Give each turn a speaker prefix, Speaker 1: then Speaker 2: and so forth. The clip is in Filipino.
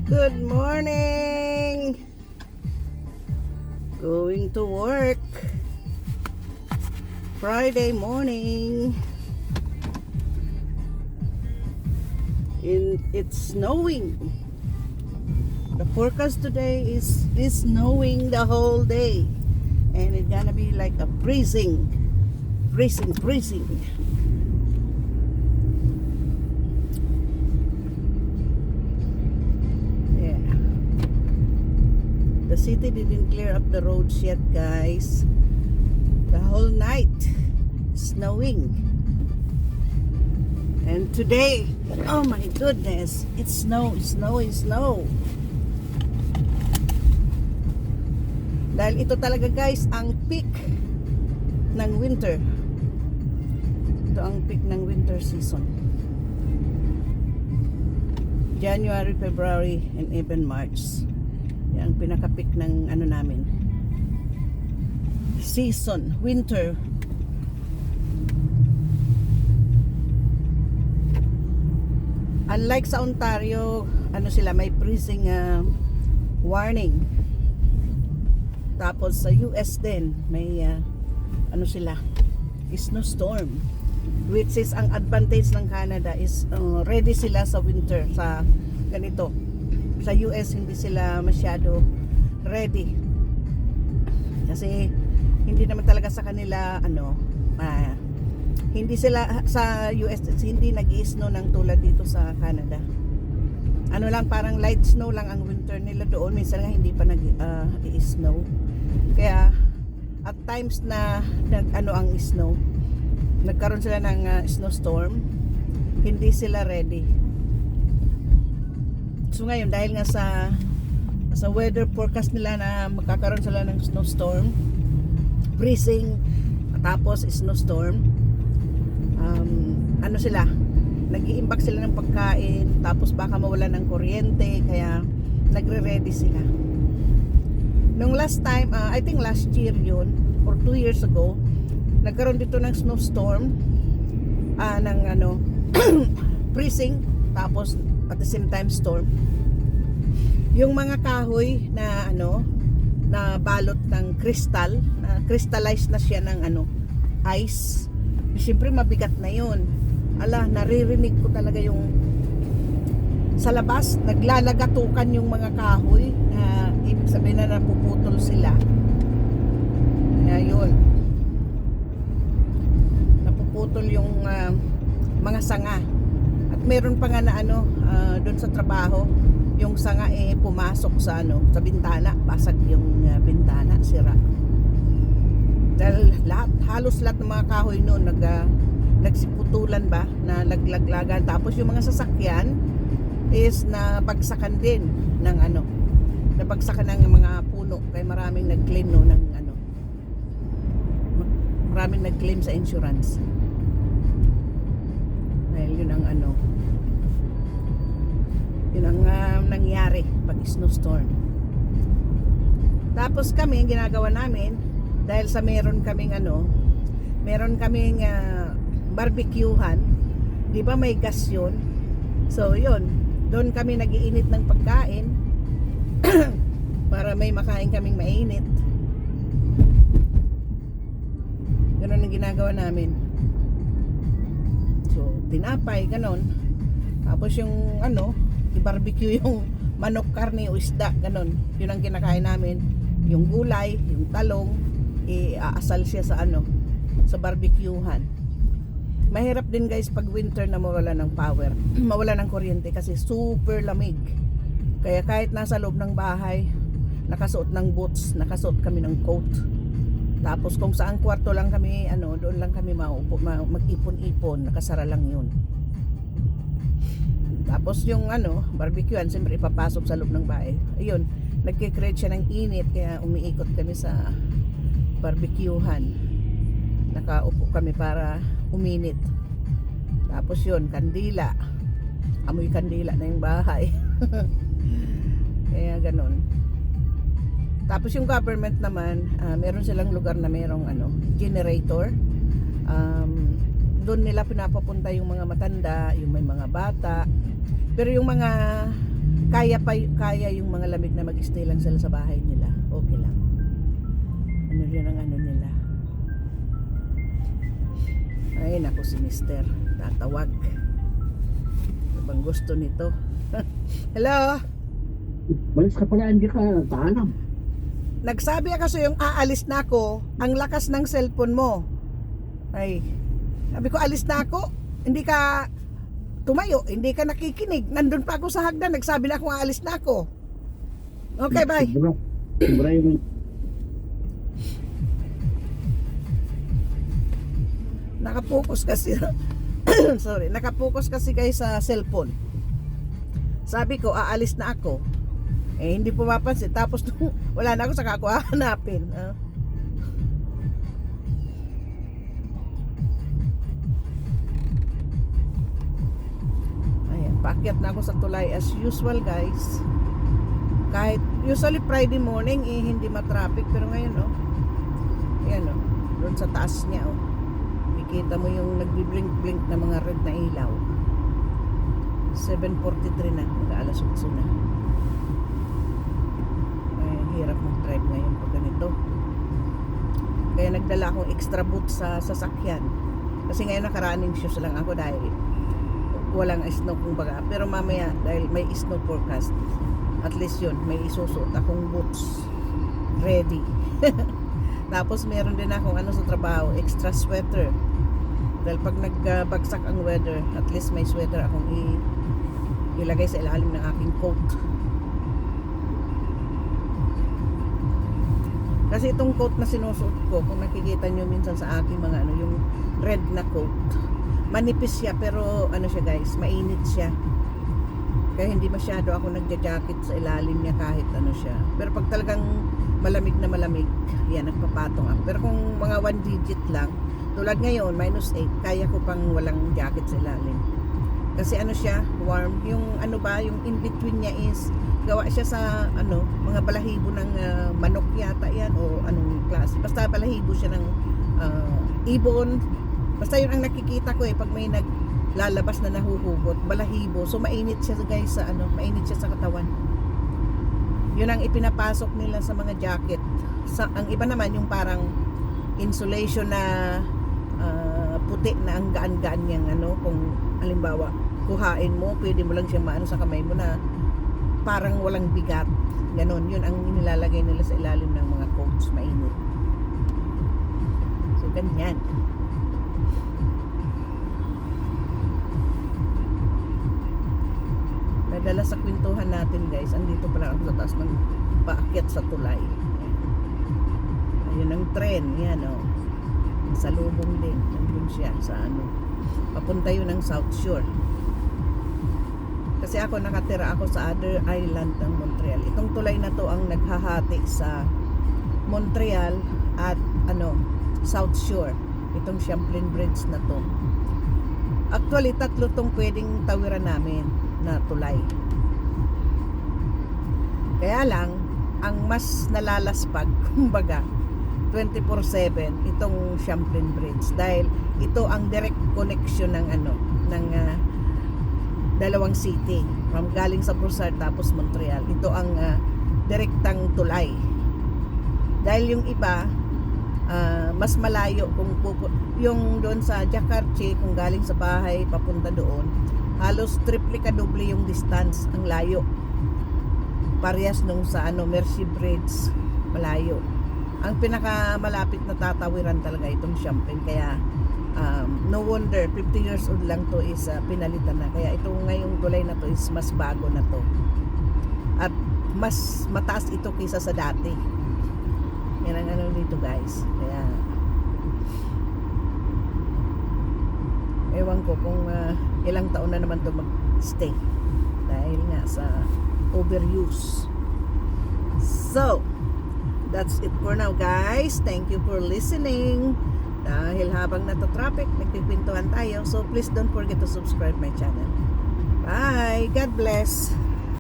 Speaker 1: Good morning! Going to work. Friday morning. It's snowing. The forecast today is snowing the whole day. And it's gonna be like a freezing. The city didn't clear up the roads yet, guys. The whole night snowing. And today, oh my goodness, it's snow. Dahil ito talaga, guys, ang peak ng winter. Ito ang peak ng winter season. January, February, and even March. Yan ang pinaka-peak ng ano namin. Season, winter. Unlike sa Ontario, ano sila, may freezing warning. Tapos sa US din, may ano sila, snowstorm. Which is ang advantage ng Canada is ready sila sa winter, sa ganito. Sa US hindi sila masyado ready. Kasi hindi naman talaga sa kanila hindi sila sa US hindi nag-i-snow ng tulad dito sa Canada. Ano lang, parang light snow lang ang winter nila doon. Minsan nga hindi pa nag-i-snow. Kaya at times na ang snow, nagkaroon sila ng snowstorm, hindi sila ready. So ngayon, dahil nga sa weather forecast nila na magkakaroon sila ng snowstorm, freezing, tapos snowstorm, ano sila, nag-i-impact sila ng pagkain, tapos baka mawala ng kuryente, kaya nagre-ready sila. Nung last time, I think last year yun, or 2 years ago, nagkaroon dito ng snowstorm, ng freezing, tapos at the same time storm. Yung mga kahoy na na balot ng crystal, na crystallized na siya ng ice. Siyempre mabigat na yun. Naririnig ko talaga yung sa labas, naglalagatukan yung mga kahoy, na ibig sabihin na napuputol sila. Yun. Napuputol yung mga sanga. At meron pa nga na doon sa trabaho, yung sanga pumasok sa sa bintana, basag yung bintana, sira. Dahil halos lahat ng mga kahoy noon nagsiputulan ba, na laglaglagan. Tapos yung mga sasakyan is nabagsakan din ng nabagsakan ng mga puno, kaya maraming nag-claim maraming nag-claim sa insurance. Dahil yun ang yun ang nangyari pag snowstorm. Tapos kami, ginagawa namin, dahil sa meron kaming barbecuehan, di ba may gas yun? So yun, doon kami nag-iinit ng pagkain para may makain kaming mainit. Ganun ang ginagawa namin. So tinapay, ganon. Tapos yung i-barbecue yung manok, karne o isda, ganon. Yun ang kinakain namin. Yung gulay, yung talong, aasal siya sa sa barbecuehan. Mahirap din, guys, pag winter na mawala ng power, mawala ng kuryente kasi super lamig. Kaya kahit nasa loob ng bahay, nakasuot ng boots, nakasuot kami ng coat. Tapos kung saan kwarto lang kami, doon lang kami maupo, mag-ipon-ipon, nakasara lang yun. Tapos yung barbecuehan, siyempre ipapasok sa loob ng bahay. Ayun, nagkikreate siya ng init, kaya umiikot kami sa barbecuehan. Nakaupo kami para uminit. Tapos yun, kandila. Amoy kandila na yung bahay. Kaya ganon. Tapos yung government naman, meron silang lugar na merong generator. Doon nila pinapapunta yung mga matanda, yung may mga bata. Pero yung mga kaya yung mga lamig na mag-stay lang sila sa bahay nila, okay lang. Ano rin ang ano nila. Ay naku, si Mister tatawag. Ano bang gusto nito? Hello?
Speaker 2: Balis ka pala, hindi ka paalam.
Speaker 1: Nagsabi kasi yung aalis na ako, ang lakas ng cellphone mo. Ay, sabi ko alis na ako, hindi ka tumayo, hindi ka nakikinig. Nandun pa ako sa hagdan, nagsabi na ako aalis na ako. Okay, bye.
Speaker 2: Sobra yung
Speaker 1: Nakapokus kasi sorry, nakapokus kasi guys sa cellphone. Sabi ko aalis na ako. Eh hindi pumapansin, tapos wala na ako, saka ako hahanapin. Ayan, paakyat na ako sa tulay as usual guys. Kahit usually Friday morning eh, hindi matraffic, pero ngayon ayan doon sa taas niya kita mo yung nagbi-blink-blink na mga red na ilaw. 7:43 na, mag-alas 8 na. Ay, hirap mag-drive ngayon pag ganito. Kaya nagdala akong extra boot sa sasakyan. Kasi ngayon naka-running shoes lang ako dahil walang snow kumbaga. Pero mamaya dahil may snow forecast, at least yun, may isusuot akong boots ready. Tapos meron din akong sa trabaho, extra sweater. Dahil pag nagbagsak ang weather, at least may sweater akong ilagay sa ilalim ng aking coat. Kasi itong coat na sinusuot ko, kung nakikita nyo minsan sa aking mga yung red na coat, manipis siya pero siya guys, mainit siya. Kaya hindi masyado ako nagja-jacket sa ilalim niya kahit siya. Pero pag talagang malamig na malamig, yan, nagpapatong ako. Pero kung mga 1 digit lang, tulad ngayon, -8, kaya ko pang walang jacket sa ilalim. Kasi siya, warm. Yung yung in-between niya is, gawa siya sa, mga balahibo ng manok yata yan, o anong klase. Basta balahibo siya ng ibon. Basta yun ang nakikita ko pag may naglalabas na nahuhugot, balahibo. So, mainit siya guys mainit siya sa katawan. Yun ang ipinapasok nila sa mga jacket. Ang iba naman yung parang insulation na puti na ang gaan-gaan niyang kung halimbawa kuhain mo, pwede mo lang siya sa kamay mo na parang walang bigat. Ganon, yun ang nilalagay nila sa ilalim ng mga coats, mainit. So ganyan. Nadala sa kwentuhan natin guys, andito pala ako sa taas ng paakyat sa tulay. Ayun ang tren, yan sa lubong din, nandun siya sa papunta yun ng South Shore. Kasi ako nakatira ako sa other island ng Montreal. Itong tulay na to ang naghahati sa Montreal at South Shore. Itong Champlain Bridge na to. Actually, 3 tong pwedeng tawiran namin na tulay. Kaya lang, ang mas nalalaspag, kumbaga, 24/7 itong Champlain Bridge dahil ito ang direct connection ng dalawang city, from galing sa Brossard tapos Montreal. Ito ang direktang tulay. Dahil yung iba mas malayo kung yung doon sa Jacques, kung galing sa bahay papunta doon, halos triple kadoble yung distance, ang layo. Parehas nung sa Mercy Bridge, malayo. Ang pinakamalapit na tatawiran talaga itong Champlain, kaya no wonder 50 years old lang to is pinalitan na. Kaya itong ngayong tulay na to is mas bago na to at mas mataas ito kaysa sa dati. Yan ang dito guys. Kaya ewan ko kung ilang taon na naman to mag-stay dahil nga sa overuse. So that's it for now guys. Thank you for listening. Dahil habang nata-traffic, nagpipintuhan tayo. So please don't forget to subscribe my channel. Bye! God bless!